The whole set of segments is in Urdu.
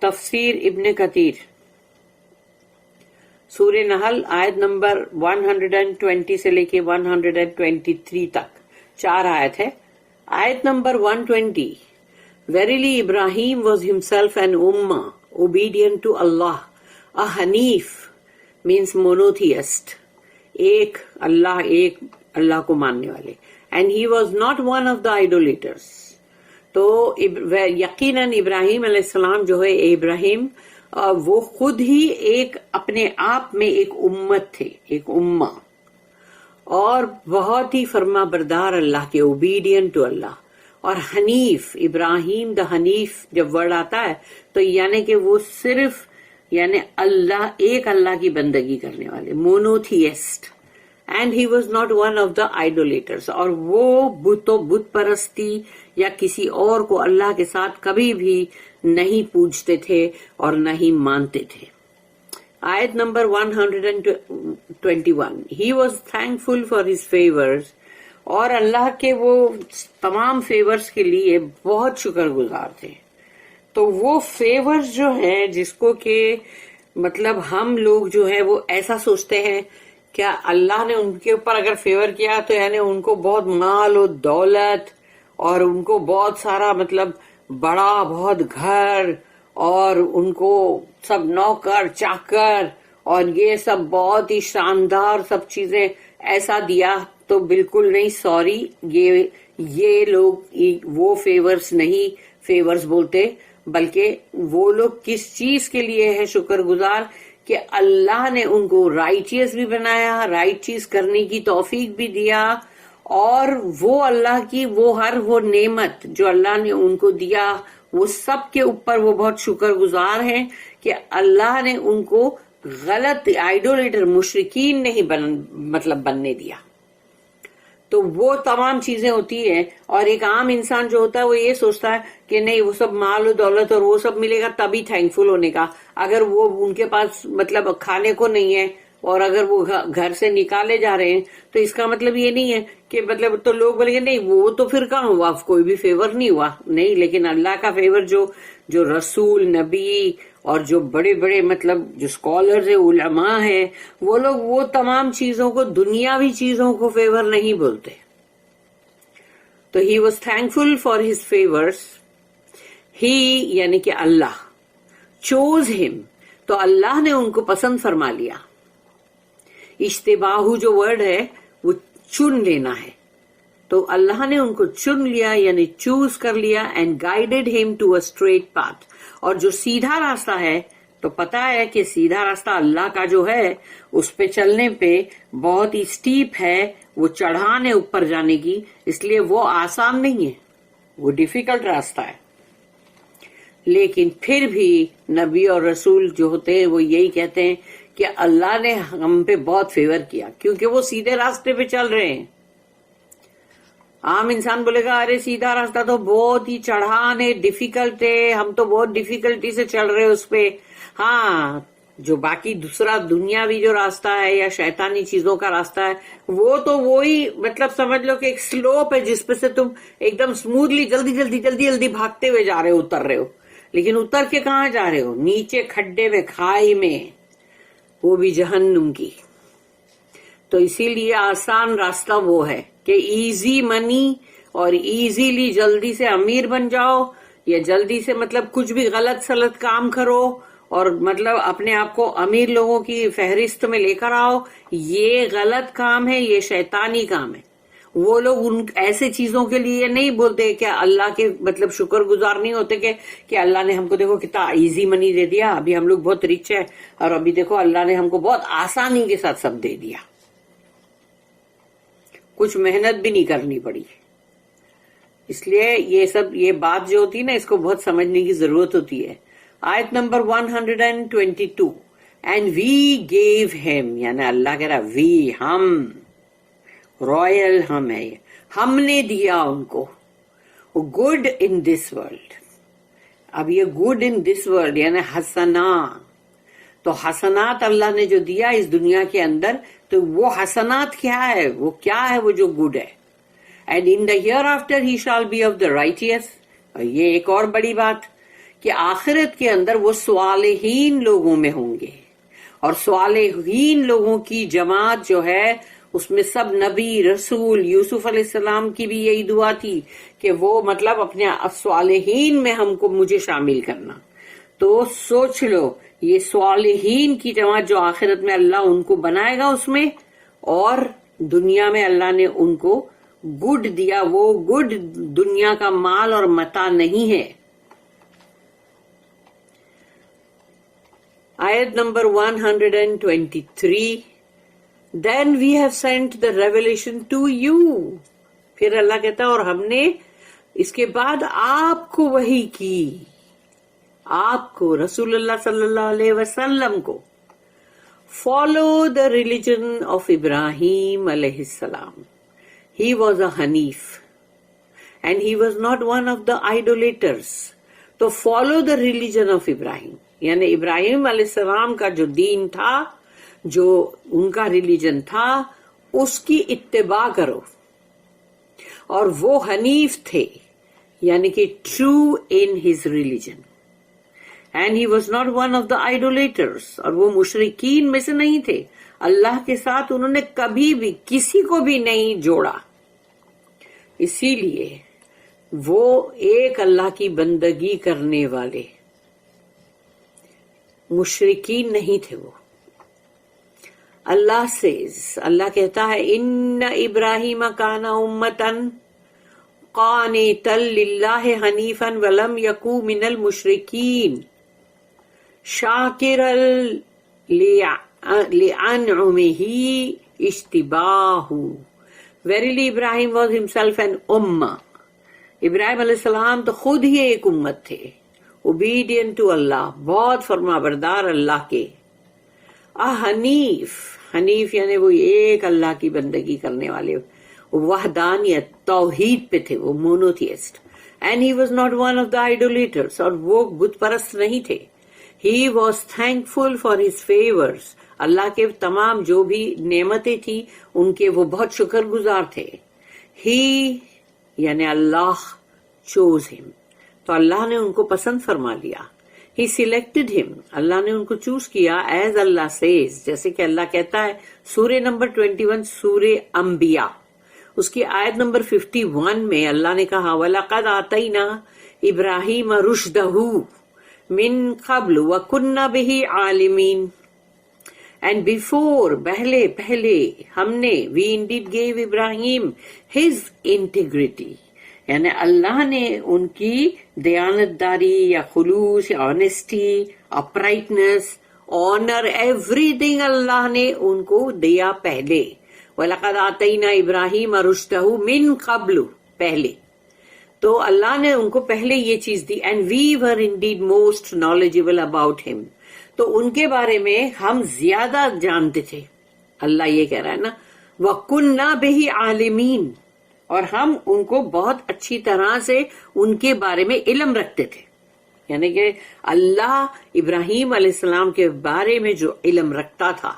تفسیر ابن کثیر سورہ نحل آیت نمبر 120 سے لے کے 123 تک 4 آیت ہے. آیت number 120. Verily Ibrahim was himself an ummah, obedient to Allah. A Hanif means monotheist. ایک اللہ کو ماننے والے. And he was not one of the idolaters. تو یقیناً ابراہیم علیہ السلام جو ہے ابراہیم وہ خود ہی ایک اپنے آپ میں ایک امت تھے, ایک امہ, اور بہت ہی فرما بردار اللہ کے, اوبیڈینٹ ٹو اللہ. اور حنیف, ابراہیم دا حنیف جب ورڈ آتا ہے تو یعنی کہ وہ صرف یعنی اللہ, ایک اللہ کی بندگی کرنے والے, monotheist. And he was not one of the idolaters, اور وہ بت پرستی یا کسی اور کو اللہ کے ساتھ کبھی بھی نہیں پوجتے تھے اور نہیں مانتے تھے. آیت number 121. He was thankful for his favors, اور اللہ کے وہ تمام فیورز کے لیے بہت شکر گزار تھے. تو وہ فیورز جو ہیں جس کو کہ مطلب ہم لوگ جو ہے وہ ایسا سوچتے ہیں کیا اللہ نے ان کے اوپر اگر فیور کیا تو یعنی ان کو بہت مال و دولت اور ان کو بہت سارا مطلب بڑا بہت گھر اور ان کو سب نوکر چاکر اور یہ سب بہت ہی شاندار سب چیزیں ایسا دیا تو بالکل نہیں, سوری, یہ لوگ وہ فیورز نہیں فیورز بولتے, بلکہ وہ لوگ کس چیز کے لیے ہے شکر گزار کہ اللہ نے ان کو رائچیس بھی بنایا, رائٹ چیز کرنے کی توفیق بھی دیا, اور وہ اللہ کی وہ نعمت جو اللہ نے ان کو دیا وہ سب کے اوپر وہ بہت شکر گزار ہیں کہ اللہ نے ان کو غلط آئیڈولیٹر مشرکین نہیں بننے دیا. تو وہ تمام چیزیں ہوتی ہیں, اور ایک عام انسان جو ہوتا ہے وہ یہ سوچتا ہے کہ نہیں وہ سب مال و دولت اور وہ سب ملے گا تبھی تھینک فل ہونے کا. اگر وہ ان کے پاس مطلب کھانے کو نہیں ہے اور اگر وہ گھر سے نکالے جا رہے ہیں تو اس کا مطلب یہ نہیں ہے کہ مطلب تو لوگ بولیں گے نہیں وہ تو پھر کہاں ہوا, کوئی بھی فیور نہیں ہوا. نہیں, لیکن اللہ کا فیور جو رسول نبی اور جو بڑے بڑے مطلب جو اسکالرز ہیں علماء ہیں وہ لوگ وہ تمام چیزوں کو دنیاوی چیزوں کو فیور نہیں بولتے. تو he was thankful for his favours. He یعنی کہ اللہ, چوز ہم, تو اللہ نے ان کو پسند فرما لیا. اشتباہ جو ورڈ ہے وہ چن لینا ہے, تو اللہ نے ان کو چن لیا یعنی چوز کر لیا. اینڈ گائیڈڈ ہم ٹو اے اسٹریٹ پاتھ, اور جو سیدھا راستہ ہے تو پتا ہے کہ سیدھا راستہ اللہ کا جو ہے اس پہ چلنے پہ بہت ہی اسٹیپ ہے, وہ چڑھانے اوپر جانے کی, اس لیے وہ آسان نہیں ہے, وہ ڈیفیکلٹ راستہ ہے. لیکن پھر بھی نبی اور رسول جو ہوتے ہیں وہ یہی کہتے ہیں کہ اللہ نے ہم پہ بہت فیور کیا کیونکہ وہ سیدھے راستے پہ چل رہے ہیں. عام انسان بولے گا ارے سیدھا راستہ تو بہت ہی چڑھان ہے, ڈیفیکلٹ ہے, ہم تو بہت ڈیفیکلٹی سے چل رہے اس پہ. ہاں, جو باقی دوسرا دنیاوی جو راستہ ہے یا شیطانی چیزوں کا راستہ ہے وہ تو وہی مطلب سمجھ لو کہ ایک سلوپ ہے جس پہ سے تم ایک دم اسموتھلی جلدی بھاگتے ہوئے جا رہے ہو, اتر رہے ہو. لیکن اتر کے کہاں جا رہے ہو؟ نیچے کھڈے میں, کھائی میں, وہ بھی جہنم کی. تو اسی لیے آسان راستہ وہ ہے کہ ایزی منی اور ایزیلی جلدی سے امیر بن جاؤ, یا جلدی سے مطلب کچھ بھی غلط سلط کام کرو اور مطلب اپنے آپ کو امیر لوگوں کی فہرست میں لے کر آؤ. یہ غلط کام ہے, یہ شیطانی کام ہے. وہ لوگ ان ایسے چیزوں کے لیے نہیں بولتے کہ اللہ کے مطلب شکر گزار نہیں ہوتے کہ اللہ نے ہم کو دیکھو کتنا ایزی منی دے دیا, ابھی ہم لوگ بہت ریچ ہے اور ابھی دیکھو اللہ نے ہم کو بہت آسانی کے ساتھ سب دے دیا, کچھ محنت بھی نہیں کرنی پڑی. اس لیے یہ بات جو ہوتی ہے نا اس کو بہت سمجھنے کی ضرورت ہوتی ہے. آیت نمبر 122. اینڈ وی گیو ہیم, یعنی اللہ کہہ رہا وی, ہم, رائل ہم ہے, ہم نے دیا ان کو گڈ ان دس ورلڈ. اب یہ گڈ ان دس ورلڈ یعنی حسنات, تو حسنات اللہ نے جو دیا اس دنیا کے اندر تو وہ حسنات کیا ہے, وہ کیا ہے وہ جو گڈ ہے. And in the hereafter he shall be of the رائٹیس. یہ ایک اور بڑی بات کہ آخرت کے اندر وہ صالحین لوگوں میں ہوں گے، اور صالحین لوگوں کی جماعت جو ہے اس میں سب نبی رسول، یوسف علیہ السلام کی بھی یہی دعا تھی کہ وہ مطلب اپنے صالحین میں مجھے شامل کرنا. تو سوچ لو یہ صالحین کی جماعت جو آخرت میں اللہ ان کو بنائے گا اس میں، اور دنیا میں اللہ نے ان کو گڈ دیا، وہ گڈ دنیا کا مال اور متاع نہیں ہے. آیت number 123 Then we have sent the revelation to you. پھر اللہ کہتا ہے اور ہم نے اس کے بعد آپ کو وحی کی، آپ کو رسول اللہ صلی اللہ علیہ وسلم کو. Follow the religion of Ibrahim علیہ السلام. He was a Hanif and he was not one of the idolaters. تو follow the religion of Ibrahim، یعنی ابراہیم علیہ السلام کا جو دین تھا، جو ان کا ریلیجن تھا، اس کی اتباع کرو. اور وہ حنیف تھے، یعنی کہ true in his religion. And he was not one of the idolaters, اور وہ مشرکین میں سے نہیں تھے. اللہ کے ساتھ انہوں نے کبھی بھی کسی کو بھی نہیں جوڑا. اسی لیے وہ ایک اللہ کی بندگی کرنے والے مشرکین نہیں تھے. وہ اللہ کہتا ہے ان ابراہیم کان امتن قانتا للہ حنیفا ولم یکو من المشرکین شاکرا لانعمہ اجتباہ. Verily Ibrahim was himself an ummah. ابراہیم علیہ السلام تو خود ہی ایک امت تھے، obedient to اللہ، بہت فرما بردار اللہ کے. حنیف یعنی وہ ایک اللہ کی بندگی کرنے والے، وحدانیت توحید پہ تھے، وہ monotheist. And he was not one of the idolaters, اور وہ بت پرست نہیں تھے. He was thankful for his favours, Allah کے تمام جو بھی نعمتیں تھی ان کے وہ بہت شکر گزار تھے. ہی یعنی اللہ چوز ہم، تو اللہ نے ان کو پسند فرما لیا. He selected him، اللہ نے ان کو چوز کیا. ایز اللہ says، جیسے کہ اللہ کہتا ہے سورہ نمبر 21 سورہ انبیاء، اس کی آیت نمبر 51 میں اللہ نے کہا وَلَقَدْ آتَيْنَا إِبْرَاهِيمَ رُشْدَهُ مِن قَبْلُ وَكُنَّا بِهِ عَالِمِينَ. And before، پہلے ہم نے we indeed gave Ibrahim his integrity، یعنی اللہ نے ان کی دیانتداری یا خلوص یا آنےسٹی، اپرائٹنس، آنر، ایوری تھنگ اللہ نے ان کو دیا پہلے. وَلَقَدْ آتَيْنَا إِبْرَاهِيمَ رُشْدَهُ مِن قَبْلُ، پہلے تو اللہ نے ان کو پہلے یہ چیز دی. And we were indeed most knowledgeable about him, تو ان کے بارے میں ہم زیادہ جانتے تھے. اللہ یہ کہہ رہا ہے نا وَكُنَّا بِهِ عَالِمِينَ، اور ہم ان کو بہت اچھی طرح سے ان کے بارے میں علم رکھتے تھے. یعنی کہ اللہ ابراہیم علیہ السلام کے بارے میں جو علم رکھتا تھا،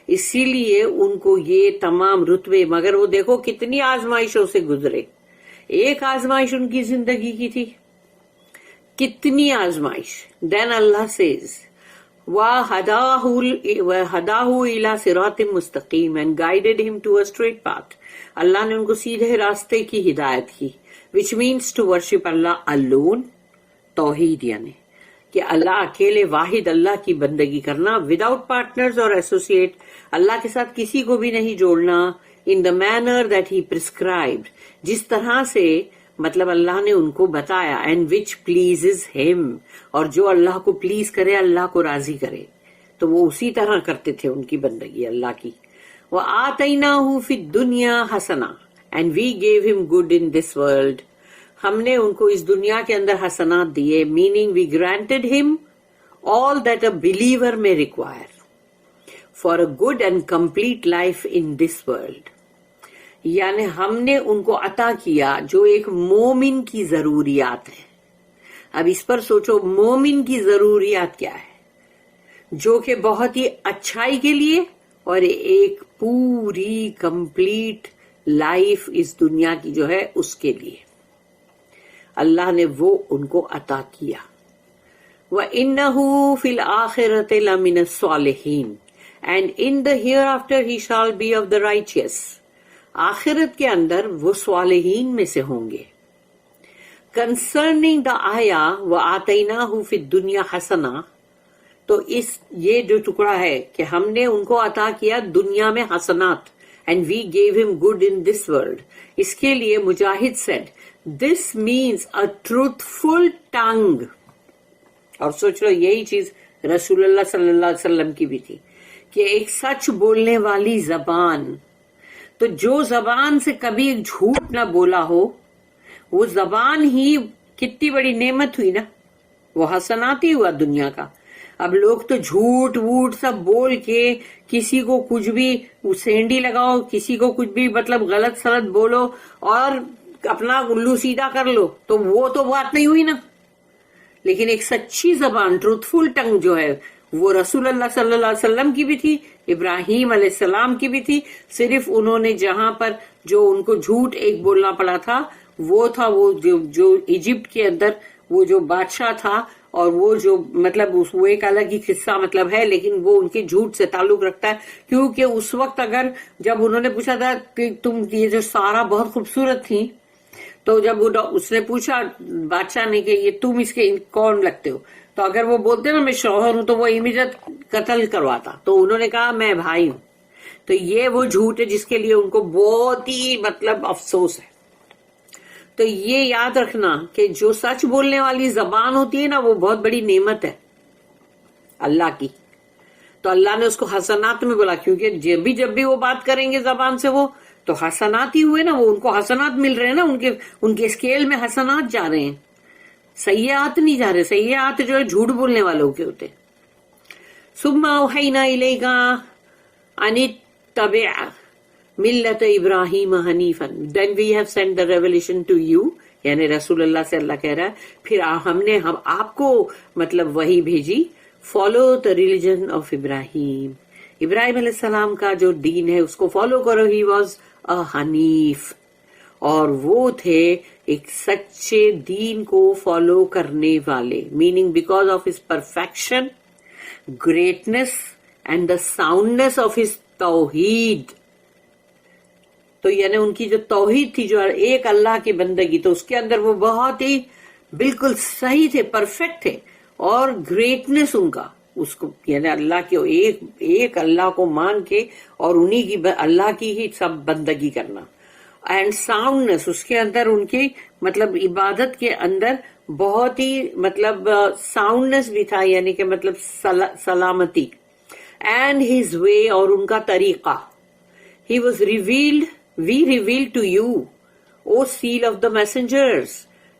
اسی لیے ان کو یہ تمام رتبے. مگر وہ دیکھو کتنی آزمائشوں سے گزرے. ایک آزمائش ان کی زندگی کی تھی، کتنی آزمائش. دین اللہ سیز وَهَدَاهُ إِلَى صِرَاطٍ مُسْتَقِيمٍ and guided him to a straight path. اللہ نے ان کو سیدھے راستے کی ہدایت کی. which means to worship Allah alone، توحید یعنی کہ اللہ اکیلے واحد اللہ کی بندگی کرنا without partners or associate، اللہ کے ساتھ کسی کو بھی نہیں جوڑنا. in the manner that he prescribed، جس طرح سے مطلب اللہ نے ان کو بتایا. and which pleases him، اور جو اللہ کو پلیز کرے، اللہ کو راضی کرے، تو وہ اسی طرح کرتے تھے ان کی بندگی اللہ کی. وَآتَيْنَاهُ فِي الدُّنْيَا حَسَنًا and we gave him good in this world، ہم نے ان کو اس دنیا کے اندر حسنات دیے. meaning we granted him all that a believer may require for a good and complete life in this world. یعنی ہم نے ان کو عطا کیا جو ایک مومن کی ضروریات ہے. اب اس پر سوچو مومن کی ضروریات کیا ہے، جو کہ بہت ہی اچھائی کے لیے اور ایک پوری کمپلیٹ لائف اس دنیا کی جو ہے اس کے لیے اللہ نے وہ ان کو عطا کیا. وَإِنَّهُ فِي الْآخِرَةِ لَمِنَ الصَّالِحِينَ, and in the hereafter he shall be of the righteous. آخرت کے اندر وہ صالحین میں سے ہوں گے. Concerning the ayah وَآتَيْنَاهُ فِي الدُّنْيَا حَسَنَةً, تو یہ جو ٹکڑا ہے کہ ہم نے ان کو عطا کیا دنیا میں حسنات, and we gave him good in this world. اس کے لیے مجاہد said, this means a truthful tongue. اور سوچ لو یہی چیز رسول اللہ صلی اللہ علیہ وسلم کی بھی تھی کہ ایک سچ بولنے والی زبان. تو جو زبان سے کبھی ایک جھوٹ نہ بولا ہو, وہ زبان ہی کتنی بڑی نعمت ہوئی نا, وہ حسنات ہی ہوا دنیا کا. اب لوگ تو جھوٹ ووٹ سب بول کے کسی کو کچھ بھی سینڈی لگاؤ, کسی کو کچھ بھی مطلب غلط سلط بولو اور اپنا الو سیدھا کر لو, تو وہ تو بات نہیں ہوئی نا. لیکن ایک سچی زبان, ٹروتھفل ٹنگ جو ہے, وہ رسول اللہ صلی اللہ علیہ وسلم کی بھی تھی, ابراہیم علیہ السلام کی بھی تھی. صرف انہوں نے جہاں پر جو ان کو جھوٹ ایک بولنا پڑا تھا وہ تھا وہ جو ایجپٹ کے اندر وہ جو بادشاہ تھا, اور وہ جو مطلب وہ ایک الگ ہی قصہ مطلب ہے, لیکن وہ ان کے جھوٹ سے تعلق رکھتا ہے. کیونکہ اس وقت اگر جب انہوں نے پوچھا تھا کہ تم یہ جو سارا بہت خوبصورت تھی, تو جب اس نے پوچھا بادشاہ نے کہ یہ تم اس کے کون لگتے ہو, تو اگر وہ بولتے نا میں شوہر ہوں, تو وہ امیجیٹ قتل کرواتا. تو انہوں نے کہا میں بھائی ہوں. تو یہ وہ جھوٹ ہے جس کے لیے ان کو بہت ہی مطلب افسوس ہے. تو یہ یاد رکھنا کہ جو سچ بولنے والی زبان ہوتی ہے نا, وہ بہت بڑی نعمت ہے اللہ کی. تو اللہ نے اس کو حسنات میں بولا, کیونکہ جب بھی وہ بات کریں گے زبان سے وہ تو حسنات ہی ہوئے نا, وہ ان کو حسنات مل رہے ہیں نا, ان کے اسکیل میں حسنات جا رہے ہیں, سیئات نہیں جا رہے. سیئات جو ہے جھوٹ بولنے والوں کے ہوتے. ثم اوحینا الیک ان اتبع ملت ابراہیم حنیفا, then we have sent the revelation to you, یعنی رسول اللہ سے اللہ کہہ رہا ہے پھر ہم آپ کو مطلب وہی بھیجی, follow the religion of ابراہیم, ابراہیم علیہ السلام کا جو دین ہے اس کو فالو کرو. he was a حنیف, اور وہ تھے ایک سچے دین کو فالو کرنے والے, meaning because of his perfection, greatness and the soundness of his توحید. تو یعنی ان کی جو توحید تھی, جو ایک اللہ کی بندگی, تو اس کے اندر وہ بہت ہی بالکل صحیح تھے, پرفیکٹ تھے. اور گریٹنس ان کا اس کو یعنی اللہ کے ایک اللہ کو مان کے اور انہی کی اللہ کی ہی سب بندگی کرنا. اینڈ ساؤنڈنس, اس کے اندر ان کی مطلب عبادت کے اندر بہت ہی مطلب ساؤنڈنس بھی تھا, یعنی کہ مطلب سلامتی. اینڈ ہز وے, اور ان کا طریقہ. He was revealed, we revealed to you, O seal of the messengers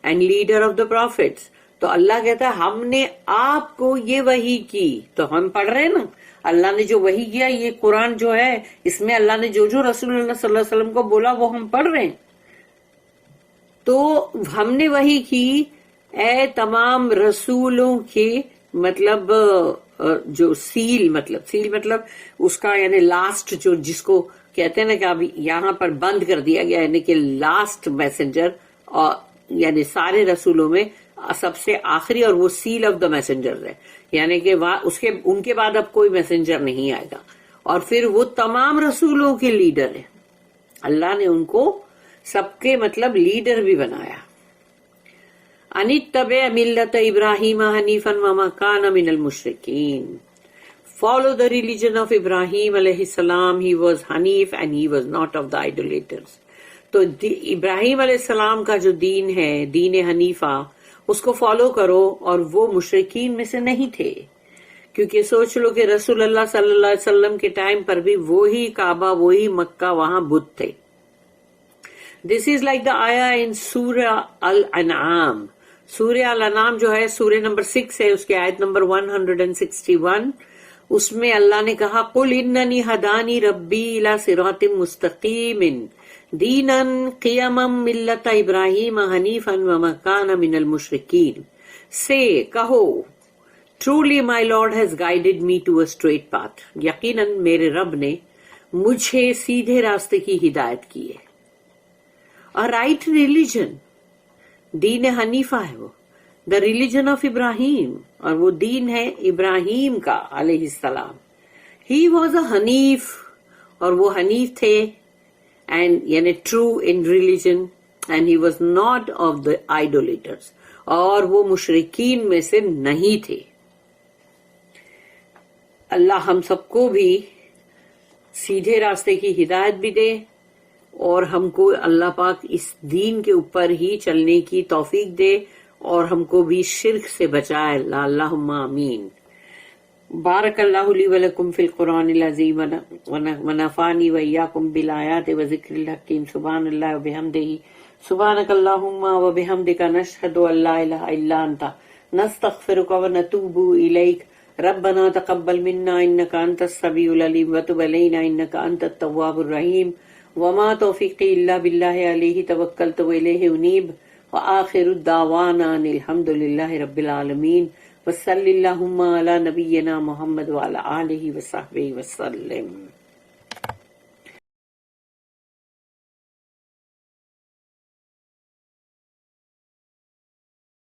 and leader of the prophets. تو اللہ کہتا ہے ہم نے آپ کو یہ وحی کی. تو ہم پڑھ رہے ہیں نا, اللہ نے جو وحی کیا, یہ قرآن جو ہے اس میں اللہ نے جو رسول اللہ صلی اللہ علیہ وسلم کو بولا وہ ہم پڑھ رہے ہیں. تو ہم نے وحی کی اے تمام رسولوں کے مطلب جو سیل مطلب اس کا یعنی لاسٹ جو جس کو کہتے ہیں نا کہ اب یہاں پر بند کر دیا گیا, یعنی کہ لاسٹ میسنجر, اور یعنی سارے رسولوں میں سب سے آخری, اور وہ سیل آف دا میسنجر ہے, یعنی کہ ان کے بعد اب کوئی میسنجر نہیں آئے گا. اور پھر وہ تمام رسولوں کے لیڈر ہیں, اللہ نے ان کو سب کے مطلب لیڈر بھی بنایا. ان اتبع ملت ابراہیم حنیفا وما کان من المشرکین. Follow the religion of Ibrahim alayhi salam. He was Hanif and he was not of the idolaters. تو ابراہیم علیہ السلام کا جو دین ہے, دین حنیفہ, اس کو فالو کرو, اور وہ مشرکین میں سے نہیں تھے. کیونکہ سوچ لو کہ رسول اللہ صلی اللہ علیہ وسلم کے ٹائم پر بھی وہی کعبہ, وہی مکہ, وہاں بت تھے. This is like the ayah in Surah Al-An'am. سورہ الانعام جو ہے سورہ نمبر 6 ہے, اس کی آیت نمبر 161. اس میں اللہ نے کہا قل اننی ہدانی ربی الی صراط مستقیم دینا قیما ملت ابراہیم حنیفا وما کان من المشرکین. سے کہو truly my lord has guided me to a straight path, یقیناً میرے رب نے مجھے سیدھے راستے کی ہدایت کی ہے. رائٹ ریلیجن, دین حنیفہ ہے وہ, دا ریلیجن آف ابراہیم، اور وہ دین ہے ابراہیم کا علیہ السلام. ہی واز اے حنیف، اور وہ حنیف تھے، اینڈ یعنی true in religion, and he was not of the idolaters, اور وہ مشرکین میں سے نہیں تھے. اللہ ہم سب کو بھی سیدھے راستے کی ہدایت بھی دے، اور ہم کو اللہ پاک اس دین کے اوپر ہی چلنے کی توفیق دے، اور ہم کو بھی شرک سے بچائے. اللہم آمین. بارک اللہ لی ولکم فی القرآن العظیم ونفعنی وإیاکم بالآیات وذکر الحکیم. سبحان اللہ وبحمدہ، سبحانک اللہم وبحمدک، نشہد ان لا الہ الا انت، نستغفرک ونتوب الیک. ربنا تقبل منا انک انت السمیع العلیم وتب علینا انک انت التواب الرحیم. وما توفیقی الا باللہ علیہ توکلت والیہ انیب. وآخر الدعوانا ان الحمد للہ رب العالمین. وصلی اللہم علی نبینا محمد وعلی آلہ وصحبہ وسلم.